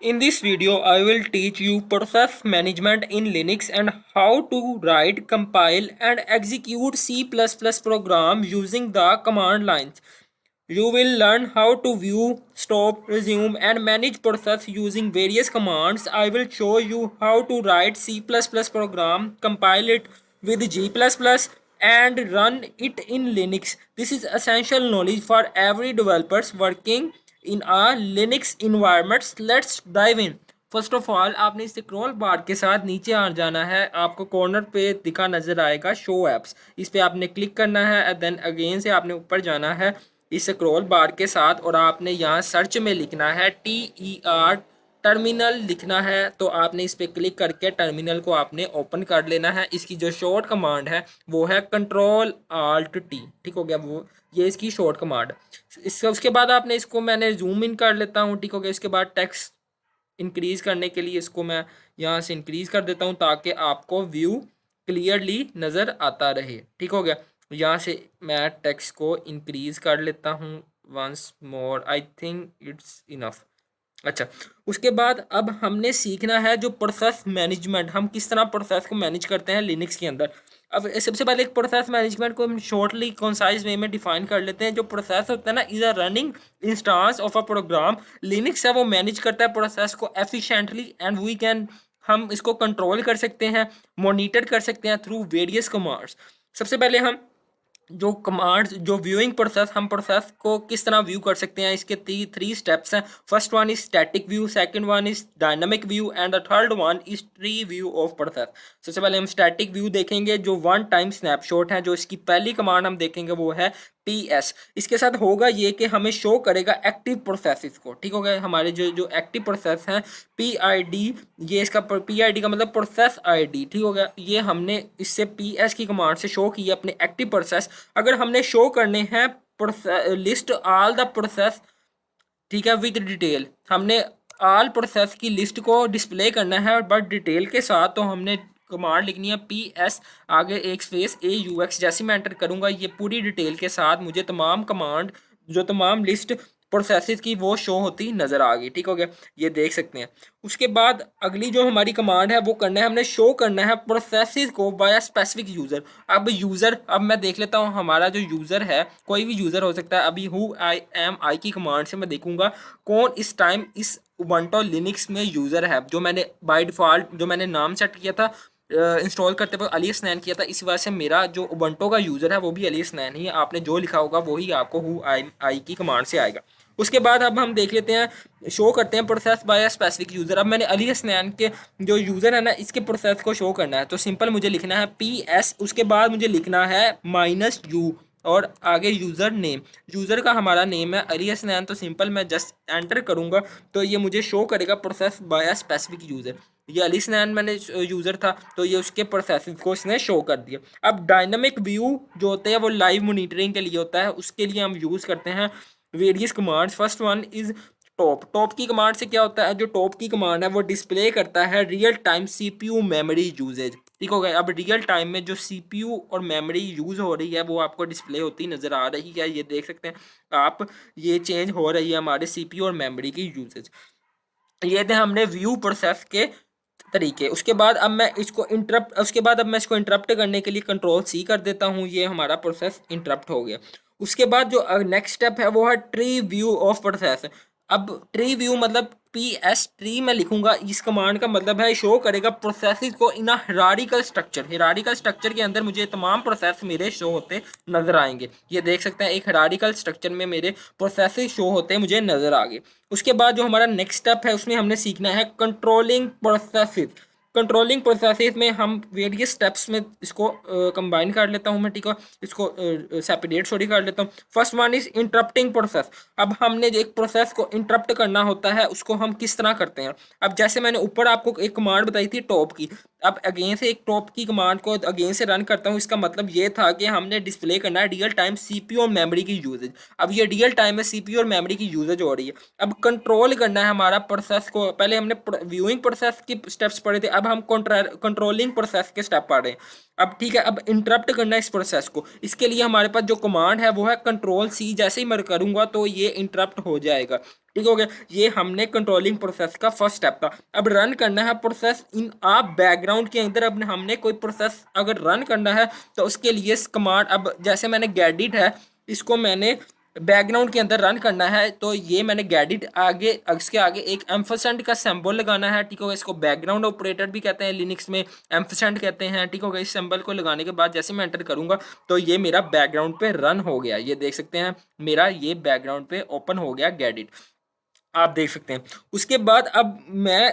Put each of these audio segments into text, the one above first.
In this video, I will teach you process management in Linux and how to write, compile and execute C++ program using the command lines. You will learn how to view, stop, resume and manage process using various commands. I will show you how to write C++ program, compile it with G++ and run it in Linux. This is essential knowledge for every developers working in a Linux environment. Let's dive in. First of all आपने scroll बार के साथ नीचे आ जाना है, आपको corner पे दिखा नजर आएगा शो एप्स, इस पे आपने क्लिक करना है एंड देन अगेन से आपने ऊपर जाना है इस स्क्रॉल बार के साथ और आपने यहाँ सर्च में लिखना है TER टर्मिनल लिखना है। तो आपने इस पर क्लिक करके टर्मिनल को आपने ओपन कर लेना है। इसकी जो शॉर्ट कमांड है वो है Ctrl+Alt+T, ठीक हो गया, वो ये इसकी शॉर्ट कमांड। इसका उसके बाद आपने इसको मैंने जूम इन कर लेता हूँ, ठीक हो गया। इसके बाद टेक्स्ट इंक्रीज करने के लिए इसको मैं यहाँ से इंक्रीज कर देता हूँ ताकि आपको व्यू क्लियरली नज़र आता रहे, ठीक हो गया। यहाँ से मैं टेक्स्ट को इंक्रीज कर लेता हूँ once more, I think it's enough. अच्छा, उसके बाद अब हमने सीखना है जो प्रोसेस मैनेजमेंट, हम किस तरह प्रोसेस को मैनेज करते हैं लिनक्स के अंदर। अब सबसे पहले एक प्रोसेस मैनेजमेंट को हम शॉर्टली कंसाइज वे में डिफाइन कर लेते हैं। जो प्रोसेस होता है ना, is a running instance of a program. Linux है वो मैनेज करता है प्रोसेस को एफिशिएंटली एंड वी कैन, हम इसको कंट्रोल कर सकते हैं, मॉनिटर कर सकते हैं थ्रू वेरियस कमांड्स। सबसे पहले हम जो कमांड्स, जो व्यूइंग प्रोसेस, हम प्रोसेस को किस तरह व्यू कर सकते हैं, इसके थ्री स्टेप्स हैं। First one is static view, second one is dynamic view and the third one is tree view of process. सबसे पहले हम स्टैटिक व्यू देखेंगे जो वन टाइम स्नैपशॉट है। जो इसकी पहली कमांड हम देखेंगे वो है PS। इसके साथ होगा ये कि हमें शो करेगा एक्टिव प्रोसेसेस को, ठीक हो गया। हमारे जो जो एक्टिव प्रोसेस हैं PID, ये इसका PID का मतलब प्रोसेस ID, ठीक हो गया। ये हमने इससे PS की कमांड से शो किया अपने एक्टिव प्रोसेस। अगर हमने शो करने हैं लिस्ट ऑल द प्रोसेस, ठीक है, विद डिटेल, हमने ऑल प्रोसेस की लिस्ट को डिस्प्ले करना है बट डिटेल के साथ, तो हमने कमांड लिखनी है PS आगे एक स्पेस AUX। जैसे मैं एंटर करूंगा ये पूरी डिटेल के साथ मुझे तमाम कमांड, जो तमाम लिस्ट प्रोसेसेस की वो शो होती नज़र आ गई, ठीक हो गया, ये देख सकते हैं। उसके बाद अगली जो हमारी कमांड है वो करना है, हमने शो करना है प्रोसेसेस को बाय स्पेसिफिक यूज़र। अब यूज़र, अब मैं देख लेता हूँ हमारा जो यूज़र है, कोई भी यूज़र हो सकता है। अभी who की कमांड से मैं देखूंगा कौन इस टाइम इस उबंटू लिनक्स में यूज़र है। जो मैंने बाय डिफ़ॉल्ट जो मैंने नाम सेट किया था इंस्टॉल करते वक्त अली हसनैन किया था, इसी वजह से मेरा जो उबंटू का यूज़र है वो भी अली हसनैन ही है। आपने जो लिखा होगा वही आपको who की कमांड से आएगा। उसके बाद अब हम देख लेते हैं, शो करते हैं प्रोसेस बाय स्पेसिफिक यूज़र। अब मैंने अली हसनैन के जो यूज़र है ना, इसके प्रोसेस को शो करना है, तो सिंपल मुझे लिखना है PS, उसके बाद मुझे लिखना है -u और आगे यूज़र नेम। यूज़र का हमारा नेम है अली हसनैन, तो सिंपल मैं जस्ट एंटर करूँगा तो ये मुझे शो करेगा प्रोसेस बाय स्पेसिफिक यूज़र। ये अली हसनैन मैंने यूज़र था तो ये उसके प्रोसेस को इसने शो कर दिया। अब डायनामिक व्यू जो होते हैं वो लाइव मॉनिटरिंग के लिए होता है, उसके लिए हम यूज़ करते हैं various commands. First one is top. Top की कमांड से क्या होता है, जो टॉप की कमांड है वो डिस्प्ले करता है real time CPU memory usage, ठीक हो गया। अब रियल टाइम में जो CPU और मेमोरी यूज़ हो रही है वो आपको डिस्प्ले होती नज़र आ रही है, ये देख सकते हैं आप, ये चेंज हो रही है हमारे CPU और मेमोरी की यूजेज। ये थे हमने व्यू प्रोसेस के तरीके। उसके बाद अब मैं इसको इंटरप्ट करने के लिए Ctrl+C कर देता हूँ, ये हमारा प्रोसेस इंटरप्ट हो गया। उसके बाद जो नेक्स्ट स्टेप है वो है ट्री व्यू ऑफ प्रोसेस। अब ट्री व्यू मतलब PS ट्री में लिखूंगा, इस कमांड का मतलब है शो करेगा प्रोसेसेस को इन हिरारिकल स्ट्रक्चर। हिरारिकल स्ट्रक्चर के अंदर मुझे तमाम प्रोसेस मेरे शो होते नजर आएंगे, ये देख सकते हैं एक हिरारिकल स्ट्रक्चर में मेरे प्रोसेसेस शो होते मुझे नजर आ गए। उसके बाद जो हमारा नेक्स्ट स्टेप है उसमें हमने सीखना है कंट्रोलिंग प्रोसेसेस। कंट्रोलिंग प्रोसेसेस में हम वेरियस स्टेप्स में इसको कंबाइन कर लेता हूँ मैं, ठीक है, इसको सेपरेट सॉरी कर लेता हूँ। First one is interrupting process. अब हमने जो एक प्रोसेस को इंटरप्ट करना होता है उसको हम किस तरह करते हैं। अब जैसे मैंने ऊपर आपको एक कमांड बताई थी टॉप की, अब अगेन से एक टॉप की कमांड को अगेन से रन करता हूँ। इसका मतलब ये था कि हमने डिस्प्ले करना है रियल टाइम CPU और मेमोरी की यूजेज। अब ये रियल टाइम में CPU और मेमोरी की यूजेज हो रही है। अब कंट्रोल करना है हमारा प्रोसेस को। पहले हमने व्यूइंग प्रोसेस की स्टेप्स पढ़े थे, अब हम कंट्रोलिंग प्रोसेस के स्टेप पढ़ रहे हैं। अब ठीक है, अब इंटरप्ट करना है इस प्रोसेस को। इसके लिए हमारे पास जो कमांड है वो है Ctrl+C। जैसे ही मैं करूँगा तो ये इंटरप्ट हो जाएगा। ठीक हो गया। ये हमने कंट्रोलिंग प्रोसेस का फर्स्ट स्टेप था। अब रन करना है प्रोसेस इन आप बैकग्राउंड के अंदर। अब हमने कोई प्रोसेस अगर रन करना है तो उसके लिए कमांड, अब जैसे मैंने गैडिट है, इसको मैंने बैकग्राउंड के अंदर रन करना है, तो ये मैंने गैडिट आगे, इसके आगे एक एम्फरसेंट का सिंबल लगाना है। ठीक होगा, इसको बैकग्राउंड ऑपरेटर भी कहते हैं लिनक्स में, एम्फरसेंट कहते हैं। ठीक होगा, इस सिंबल को लगाने के बाद जैसे मैं एंटर करूंगा तो ये मेरा बैकग्राउंड पे रन हो गया। ये देख सकते हैं मेरा ये बैकग्राउंड पे ओपन हो गया गैडिट, आप देख सकते हैं। उसके बाद अब मैं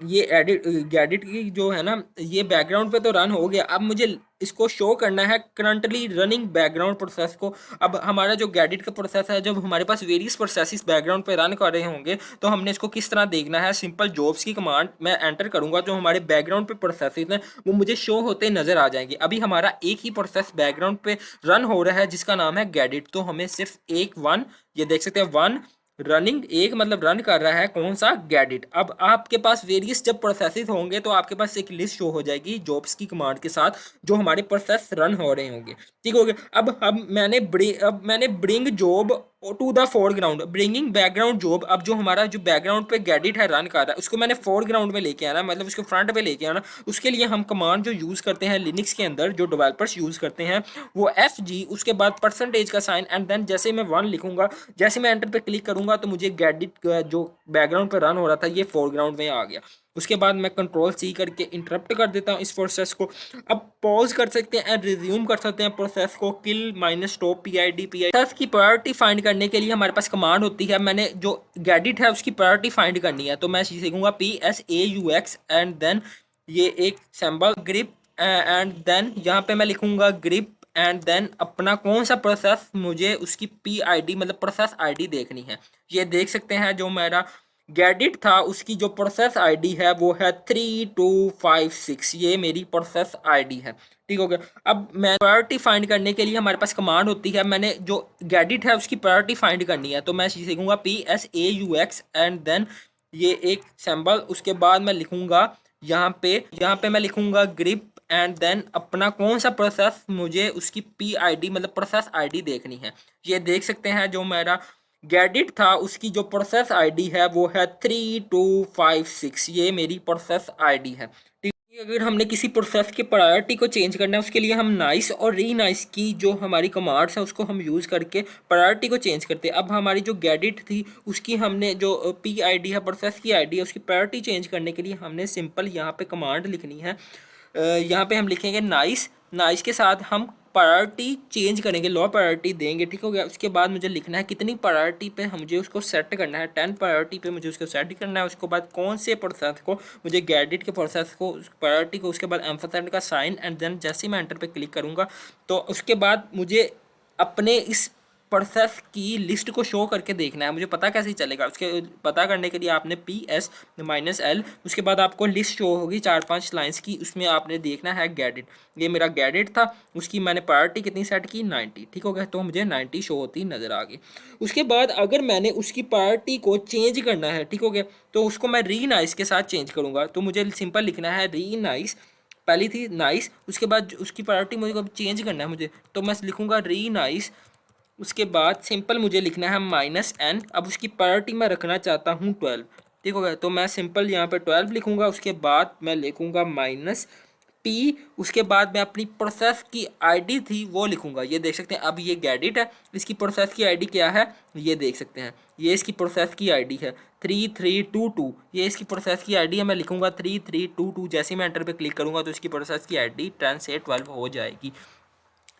ये एडिट गैडिट की जो है ना, ये बैकग्राउंड पे तो रन हो गया। अब मुझे इसको शो करना है करंटली रनिंग बैकग्राउंड प्रोसेस को। अब हमारा जो गैडिट का प्रोसेस है, जब हमारे पास वेरियस प्रोसेसेस बैकग्राउंड पे रन कर रहे होंगे तो हमने इसको किस तरह देखना है। सिंपल जॉब्स की कमांड मैं एंटर करूंगा, जो हमारे बैकग्राउंड पे प्रोसेसेस हैं वो मुझे शो होते नजर आ जाएंगे। अभी हमारा एक ही प्रोसेस बैकग्राउंड पे रन हो रहा है जिसका नाम है गैडिट, तो हमें सिर्फ एक वन, ये देख सकते हैं वन रनिंग, एक मतलब रन कर रहा है कौन सा, गैडिट। अब आपके पास वेरियस जब प्रोसेसेस होंगे तो आपके पास एक लिस्ट शो हो जाएगी जॉब्स की कमांड के साथ, जो हमारे प्रोसेस रन हो रहे होंगे। ठीक हो गया। अब मैंने bring job to the foreground, bringing background job. अब जो हमारा जो बैकग्राउंड पे गैडिट है रन कर रहा है उसको मैंने फोरग्राउंड में लेके आना, मतलब उसको फ्रंट पे लेके आना। उसके लिए हम कमांड जो यूज़ करते हैं लिनक्स के अंदर, जो डेवलपर्स यूज़ करते हैं, वो FG, उसके बाद परसेंटेज का साइन, एंड देन जैसे मैं वन लिखूंगा, जैसे मैं एंटर पे क्लिक करूंगा तो मुझे गैडिट जो बैकग्राउंड पे रन हो रहा था ये फोरग्राउंड में आ गया। उसके बाद मैं कंट्रोल C करके इंटरप्ट कर देता हूँ इस प्रोसेस को। अब पॉज कर सकते हैं एंड रिज्यूम कर सकते हैं प्रोसेस को, किल माइनस स्टॉप PID प्रोसेस की प्रायोरिटी फाइंड करने के लिए हमारे पास कमांड होती है। मैंने जो गैडिट है उसकी प्रायोरिटी फाइंड करनी है, तो मैं सीखूंगा PSAUX एंड देन ये एक सिंबल ग्रिप, एंड देन यहाँ पे मैं लिखूंगा ग्रिप, एंड देन अपना कौन सा प्रोसेस मुझे उसकी PID मतलब प्रोसेस ID देखनी है। ये देख सकते हैं जो मेरा गैडिट था उसकी जो प्रोसेस ID है वो है 3256, ये मेरी प्रोसेस ID है। ठीक हो गया। अब मैं प्रायोरिटी फाइंड करने के लिए हमारे पास कमांड होती है, मैंने जो गैडिट है उसकी प्रायोरिटी फाइंड करनी है, तो मैं सीखूंगा PSAUX एंड देन ये एक सिंबल, उसके बाद मैं लिखूंगा यहाँ पे मैं लिखूंगा ग्रिप, एंड देन अपना कौन सा प्रोसेस मुझे उसकी PID मतलब प्रोसेस ID देखनी है। ये देख सकते हैं जो मेरा गैडिट था उसकी जो प्रोसेस ID है वो है 3256, ये मेरी प्रोसेस ID है। ठीक है। अगर हमने किसी प्रोसेस की प्रायोरिटी को चेंज करना है उसके लिए हम नाइस और री नाइस की जो हमारी कमांड्स है उसको हम यूज़ करके प्रायोरिटी को चेंज करते हैं। अब हमारी जो गैडिट थी उसकी हमने जो PID है प्रोसेस की ID है उसकी प्रायोरिटी चेंज करने के लिए हमने सिंपल यहाँ पे कमांड लिखनी है। यहाँ पे हम लिखेंगे नाइस, नाइस के साथ हम प्रायोरिटी चेंज करेंगे, लो प्रायोरिटी देंगे। ठीक हो गया। उसके बाद मुझे लिखना है कितनी प्रायोरिटी पे मुझे उसको सेट करना है, 10 प्रायोरिटी पे मुझे उसको सेट करना है। उसके बाद कौन से प्रोसेस को मुझे गैडिट के प्रोसेस को प्रायोरिटी को, उसके बाद एम्फरसेंट का साइन, एंड देन जैसे ही मैं एंटर पे क्लिक करूँगा तो उसके बाद मुझे अपने इस प्रोसेस की लिस्ट को शो करके देखना है। मुझे पता कैसे चलेगा, उसके पता करने के लिए आपने PS-L, उसके बाद आपको लिस्ट शो होगी 4-5 लाइंस की, उसमें आपने देखना है गैडिट। ये मेरा गैडिट था, उसकी मैंने प्रायोरिटी कितनी सेट की, 90। ठीक हो गया, तो मुझे 90 शो होती नज़र आ गई। उसके बाद अगर मैंने उसकी प्रायोरिटी को चेंज करना है, ठीक हो गया, तो उसको मैं री नाइस के साथ चेंज करूँगा। तो मुझे सिंपल लिखना है री नाइस, पहली थी नाइस, उसके बाद उसकी प्रायोरिटी मुझे चेंज करना है मुझे, तो मैं लिखूँगा री नाइस। उसके बाद सिंपल मुझे लिखना है -n। अब उसकी प्रायोरिटी मैं रखना चाहता हूँ 12। ठीक हो गया, तो मैं सिंपल यहाँ पे 12 लिखूँगा। उसके बाद मैं लिखूँगा -p, उसके बाद मैं अपनी प्रोसेस की ID थी वो लिखूँगा। ये देख सकते हैं अब ये गैडिट है, इसकी प्रोसेस की ID क्या है ये देख सकते हैं, ये इसकी प्रोसेस की ID है 3322, ये इसकी प्रोसेस की ID है। मैं लिखूँगा 3322, जैसे ही मैं एंटर पे क्लिक करूँगा तो इसकी प्रोसेस की ID 10 से 12 हो जाएगी।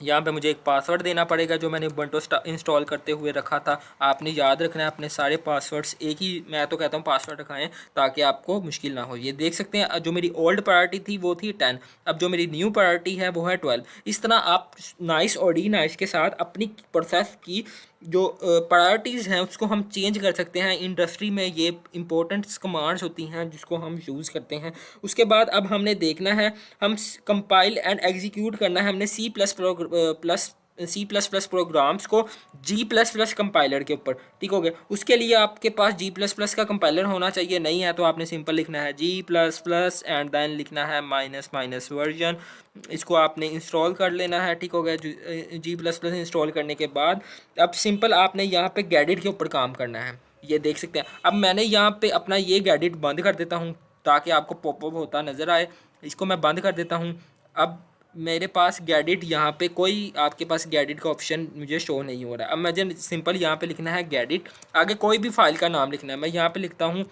यहाँ पे मुझे एक पासवर्ड देना पड़ेगा जो मैंने उबंटू इंस्टॉल करते हुए रखा था। आपने याद रखना है अपने सारे पासवर्ड्स, एक ही मैं तो कहता हूँ पासवर्ड रखाएं ताकि आपको मुश्किल ना हो। ये देख सकते हैं जो मेरी ओल्ड प्रायोरिटी थी वो थी 10, अब जो मेरी न्यू प्रायोरिटी है वो है 12। इस तरह आप नाइस और डी नाइस के साथ अपनी प्रोसेस की जो प्रायोरिटीज़ हैं उसको हम चेंज कर सकते हैं। इंडस्ट्री में ये इंपॉर्टेंट कमांड्स होती हैं जिसको हम यूज़ करते हैं। उसके बाद अब हमने देखना है, हम कंपाइल एंड एग्जीक्यूट करना है हमने C++ प्रोग्राम्स को G++ कंपाइलर के ऊपर। ठीक हो गया। उसके लिए आपके पास G++ का कंपाइलर होना चाहिए, नहीं है तो आपने सिंपल लिखना है G++ एंड देन लिखना है माइनस वर्जन, इसको आपने इंस्टॉल कर लेना है। ठीक हो गया। G++ इंस्टॉल करने के बाद अब सिंपल आपने यहाँ पे गैडिट के ऊपर काम करना है। ये देख सकते हैं। अब मैंने यहाँ पे अपना ये गैजेट बंद कर देता हूँ ताकि आपको पॉपअप होता नज़र आए। इसको मैं बंद कर देता हूँ। अब मेरे पास गैजेट यहाँ पे कोई आपके पास गैजेट का ऑप्शन मुझे शो नहीं हो रहा है। अब मुझे सिंपल यहाँ पे लिखना है गैजेट, आगे कोई भी फाइल का नाम लिखना है। मैं यहाँ पे लिखता हूँ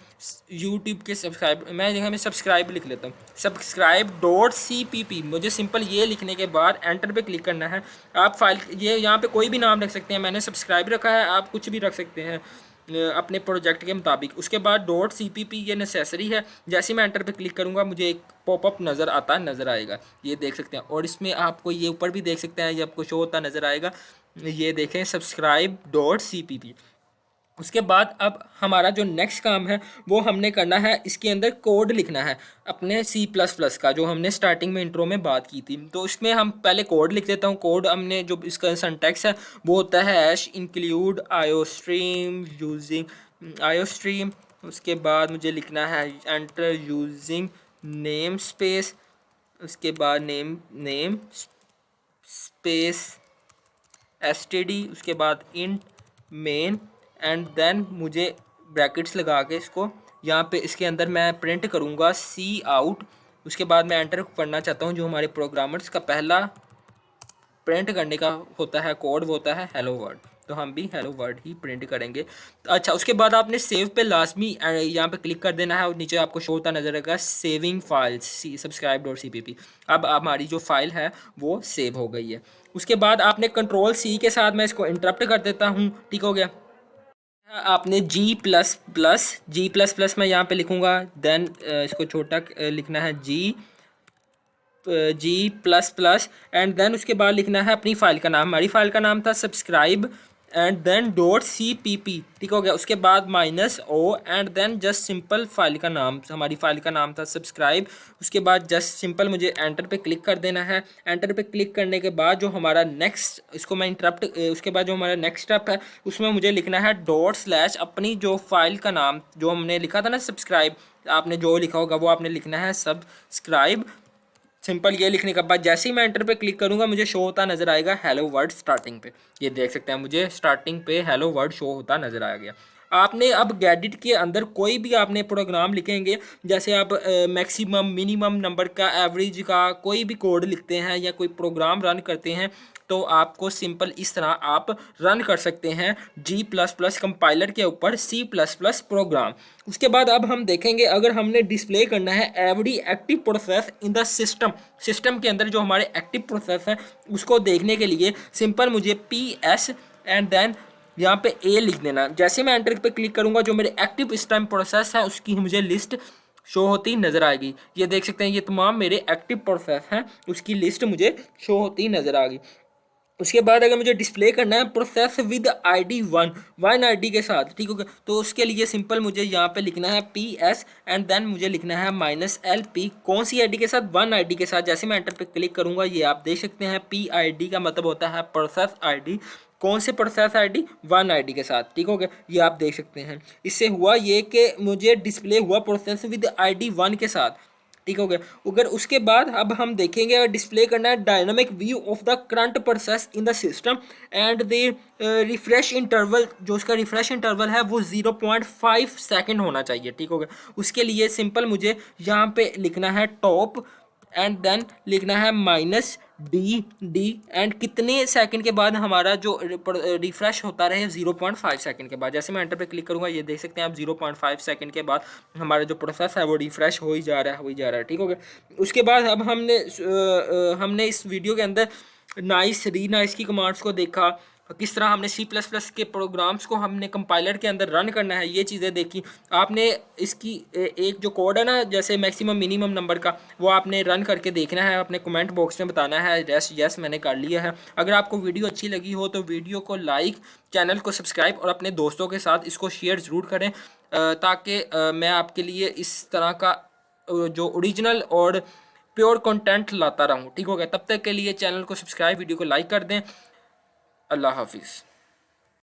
यूट्यूब के सब्सक्राइब, मैं यहाँ में सब्सक्राइब लिख लेता हूँ, subscribe.cpp। मुझे सिंपल ये लिखने के बाद एंटर पे क्लिक करना है। आप फाइल ये यहाँ पे कोई भी नाम रख सकते हैं, मैंने सब्सक्राइब रखा है, आप कुछ भी रख सकते हैं अपने प्रोजेक्ट के मुताबिक। उसके बाद .cpp ये नेसेसरी है। जैसे मैं एंटर पे क्लिक करूँगा मुझे एक पॉपअप नज़र आएगा, ये देख सकते हैं। और इसमें आपको ये ऊपर भी देख सकते हैं, ये आपको शो होता नज़र आएगा, ये देखें subscribe.cpp। उसके बाद अब हमारा जो नेक्स्ट काम है वो हमने करना है, इसके अंदर कोड लिखना है अपने C++ का, जो हमने स्टार्टिंग में इंट्रो में बात की थी। तो इसमें हम पहले कोड लिख देता हूँ। कोड हमने जो इसका सिंटैक्स है वो होता है #include iostream यूजिंग iostream। उसके बाद मुझे लिखना है एंटर यूजिंग नेम स्पेस, उसके बाद नेम स्पेस std, उसके बाद इंट मेन, एंड देन मुझे ब्रैकेट्स लगा के इसको यहाँ पे इसके अंदर मैं प्रिंट करूँगा सी आउट। उसके बाद मैं एंटर पढ़ना चाहता हूँ। जो हमारे प्रोग्रामर्स का पहला प्रिंट करने का होता है कोड वो होता है हेलो वर्ल्ड, तो हम भी हेलो वर्ल्ड ही प्रिंट करेंगे। तो अच्छा, उसके बाद आपने सेव पे लाजमी यहाँ पे क्लिक कर देना है और नीचे आपको शो होता नजर आएगा सेविंग फाइल्स subscribe.cpp। अब हमारी जो फाइल है वो सेव हो गई है। उसके बाद आपने Ctrl+C के साथ मैं इसको इंटरप्ट कर देता हूँ, ठीक हो गया। आपने G++ मैं यहाँ पे लिखूँगा, देन इसको छोटा लिखना है G++ एंड देन उसके बाद लिखना है अपनी फ़ाइल का नाम। हमारी फ़ाइल का नाम था सब्सक्राइब एंड देन .cpp, ठीक हो गया। उसके बाद -o and then just simple file का नाम, हमारी फ़ाइल का नाम था सब्सक्राइब। उसके बाद जस्ट सिंपल मुझे एंटर पे क्लिक कर देना है। एंटर पे क्लिक करने के बाद जो हमारा नेक्स्ट, इसको मैं इंटरप्ट, उसके बाद जो हमारा नेक्स्ट स्टेप है उसमें मुझे लिखना है / अपनी जो फाइल का नाम जो हमने लिखा था ना सब्सक्राइब, आपने जो लिखा होगा वो आपने लिखना है सब्सक्राइब। सिंपल ये लिखने के बाद जैसे ही मैं एंटर पे क्लिक करूंगा मुझे शो होता नज़र आएगा हेलो वर्ल्ड स्टार्टिंग पे। ये देख सकते हैं मुझे स्टार्टिंग पे हेलो वर्ल्ड शो होता नज़र आ गया। आपने अब गैजेट के अंदर कोई भी आपने प्रोग्राम लिखेंगे, जैसे आप मैक्सिमम मिनिमम नंबर का, एवरेज का कोई भी कोड लिखते हैं या कोई प्रोग्राम रन करते हैं, तो आपको सिंपल इस तरह आप रन कर सकते हैं G++ कंपाइलर के ऊपर C++ प्रोग्राम। उसके बाद अब हम देखेंगे अगर हमने डिस्प्ले करना है every active process in the system के अंदर जो हमारे एक्टिव प्रोसेस है उसको देखने के लिए सिंपल मुझे PS एंड देन यहाँ पे A लिख देना। जैसे मैं एंटर पे क्लिक करूँगा जो मेरे एक्टिव इस टाइम प्रोसेस है उसकी मुझे लिस्ट शो होती नज़र आएगी। ये देख सकते हैं ये तमाम मेरे एक्टिव प्रोसेस हैं, उसकी लिस्ट मुझे शो होती नज़र आ गई। उसके बाद अगर मुझे डिस्प्ले करना है प्रोसेस विद ID 1 ID के साथ, ठीक होगा, तो उसके लिए सिंपल मुझे यहाँ पे लिखना है PS एंड देन मुझे लिखना है -LP, कौन सी ID के साथ, 1 ID के साथ। जैसे मैं एंटर पे क्लिक करूँगा ये आप देख सकते हैं PID का मतलब होता है प्रोसेस ID, कौन से प्रोसेस ID, 1 ID के साथ, ठीक हो गया। ये आप देख सकते हैं इससे हुआ ये कि मुझे डिस्प्ले हुआ प्रोसेस विद ID 1 के साथ, ठीक हो गया। अगर उसके बाद अब हम देखेंगे अगर डिस्प्ले करना है dynamic view of the current process in the system and the refresh interval, जो उसका रिफ्रेश इंटरवल है वो 0.5 सेकंड होना चाहिए, ठीक हो गया। उसके लिए सिंपल मुझे यहाँ पे लिखना है टॉप एंड देन लिखना है -D एंड कितने सेकंड के बाद हमारा जो रिफ्रेश होता रहे 0.5 सेकंड के बाद। जैसे मैं एंटर पे क्लिक करूँगा ये देख सकते हैं आप 0.5 सेकंड के बाद हमारा जो प्रोसेस है वो रिफ्रेश हो ही जा रहा है, ठीक हो गया। उसके बाद अब हमने इस वीडियो के अंदर नाइस रीनाइस की कमांड्स को देखा, किस तरह हमने C++ के प्रोग्राम्स को हमने कंपाइलर के अंदर रन करना है, ये चीज़ें देखी। आपने इसकी एक जो कोड है ना जैसे मैक्सिमम मिनिमम नंबर का, वो आपने रन करके देखना है, अपने कमेंट बॉक्स में बताना है यस मैंने कर लिया है। अगर आपको वीडियो अच्छी लगी हो तो वीडियो को लाइक, चैनल को सब्सक्राइब और अपने दोस्तों के साथ इसको शेयर ज़रूर करें ताकि मैं आपके लिए इस तरह का जो ओरिजिनल और प्योर कंटेंट लाता रहूँ, ठीक हो गया। तब तक के लिए चैनल को सब्सक्राइब, वीडियो को लाइक कर दें। अल्लाह हाफिज़।